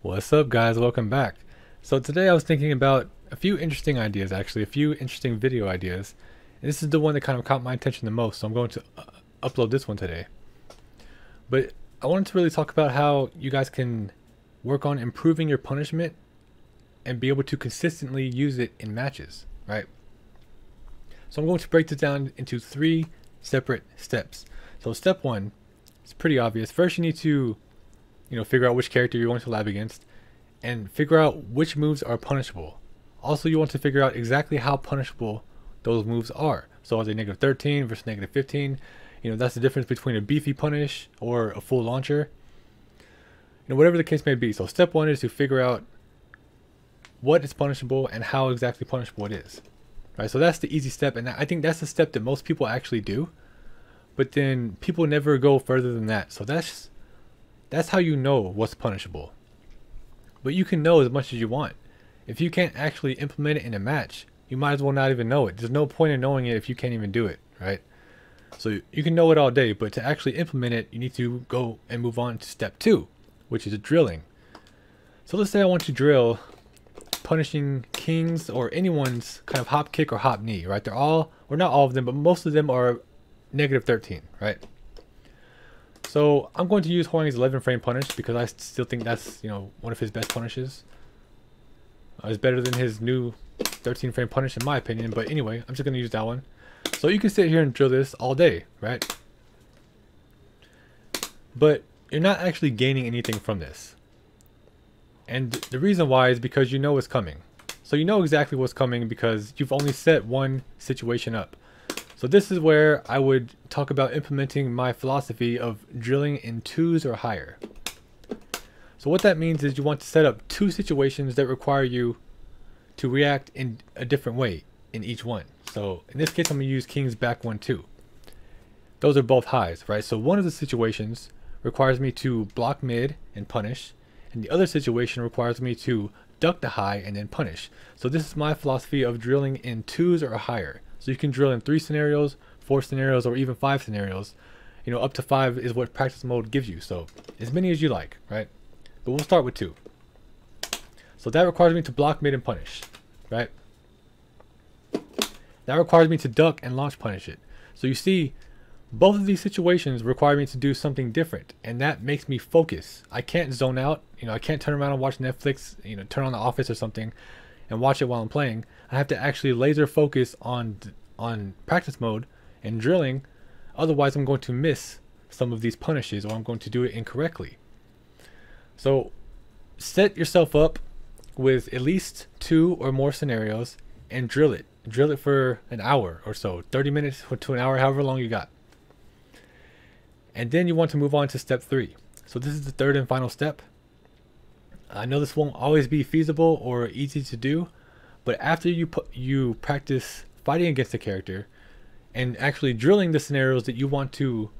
What's up, guys? Welcome back. So today I was thinking about a few interesting ideas, actually, a few interesting video ideas. And this is the one that kind of caught my attention the most, so I'm going to upload this one today. But I wanted to really talk about how you guys can work on improving your punishment and be able to consistently use it in matches, right? So I'm going to break this down into 3 separate steps. So step 1 is pretty obvious. First, you need to figure out which character you're going to lab against and figure out which moves are punishable. Also, you want to figure out exactly how punishable those moves are. So are they negative 13 versus negative 15? That's the difference between a beefy punish or a full launcher. Whatever the case may be. So step 1 is to figure out what is punishable and how exactly punishable it is. Right? So that's the easy step, and I think that's the step that most people actually do. But then people never go further than that. So that's how you know what's punishable. But you can know as much as you want. If you can't actually implement it in a match, you might as well not even know it. There's no point in knowing it if you can't even do it, right? So you can know it all day, but to actually implement it, you need to go and move on to step 2, which is drilling. So let's say I want to drill punishing kings or anyone's kind of hop kick or hop knee, right? They're all, or not all of them, but most of them are negative 13, right? So I'm going to use Huang's 11 frame punish because I still think that's one of his best punishes. It's better than his new 13 frame punish in my opinion, but anyway, I'm just going to use that one. So you can sit here and drill this all day, right? But you're not actually gaining anything from this. And the reason why is because you know what's coming. So you know exactly what's coming because you've only set one situation up. So this is where I would talk about implementing my philosophy of drilling in 2's or higher. So what that means is you want to set up 2 situations that require you to react in a different way in each one. So in this case, I'm going to use king's back 1-2. Those are both highs, right? So one of the situations requires me to block mid and punish, and the other situation requires me to duck the high and then punish. So this is my philosophy of drilling in 2's or higher. So you can drill in 3 scenarios, 4 scenarios, or even 5 scenarios. Up to 5 is what practice mode gives you. So as many as you like, right? But we'll start with 2. So that requires me to block mid and punish, right? That requires me to duck and launch punish it. So you see, both of these situations require me to do something different, and that makes me focus. I can't zone out. I can't turn around and watch Netflix, turn on The Office or something and watch it while I'm playing. I have to actually laser focus on practice mode and drilling. Otherwise, I'm going to miss some of these punishes, or I'm going to do it incorrectly. So set yourself up with at least 2 or more scenarios and drill it. Drill it for an hour or so, 30 minutes to an hour, however long you got. And then you want to move on to step 3. So this is the 3rd and final step. I know this won't always be feasible or easy to do, but after you practice fighting against a character and actually drilling the scenarios that you want to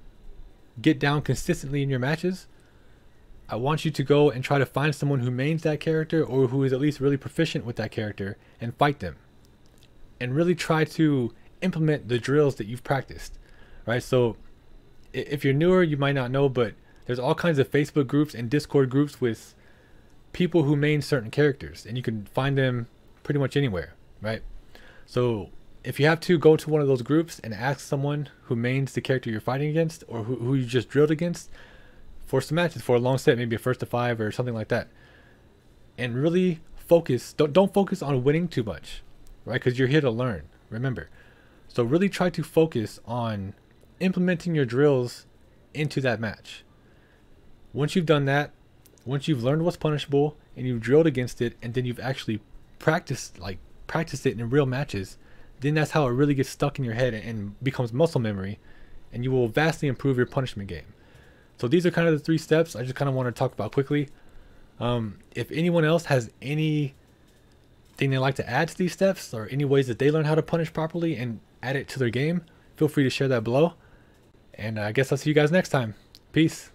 get down consistently in your matches, I want you to go and try to find someone who mains that character or who is at least really proficient with that character and fight them. And really try to implement the drills that you've practiced, right? So if you're newer, you might not know, but there's all kinds of Facebook groups and Discord groups with people who main certain characters, and you can find them pretty much anywhere, right? So if you have to go to one of those groups and ask someone who mains the character you're fighting against, or who you just drilled against, for some matches, for a long set, maybe a 1st to 5 or something like that, and really focus. Don't focus on winning too much, right? Because you're here to learn, remember. So really try to focus on implementing your drills into that match. Once you've done that, once you've learned what's punishable and you've drilled against it, and then you've actually practiced it in real matches, then that's how it really gets stuck in your head and becomes muscle memory, and you will vastly improve your punishment game. So these are kind of the 3 steps I just kind of want to talk about quickly. If anyone else has anything they'd like to add to these steps, or any ways that they learn how to punish properly and add it to their game, feel free to share that below. And I guess I'll see you guys next time. Peace.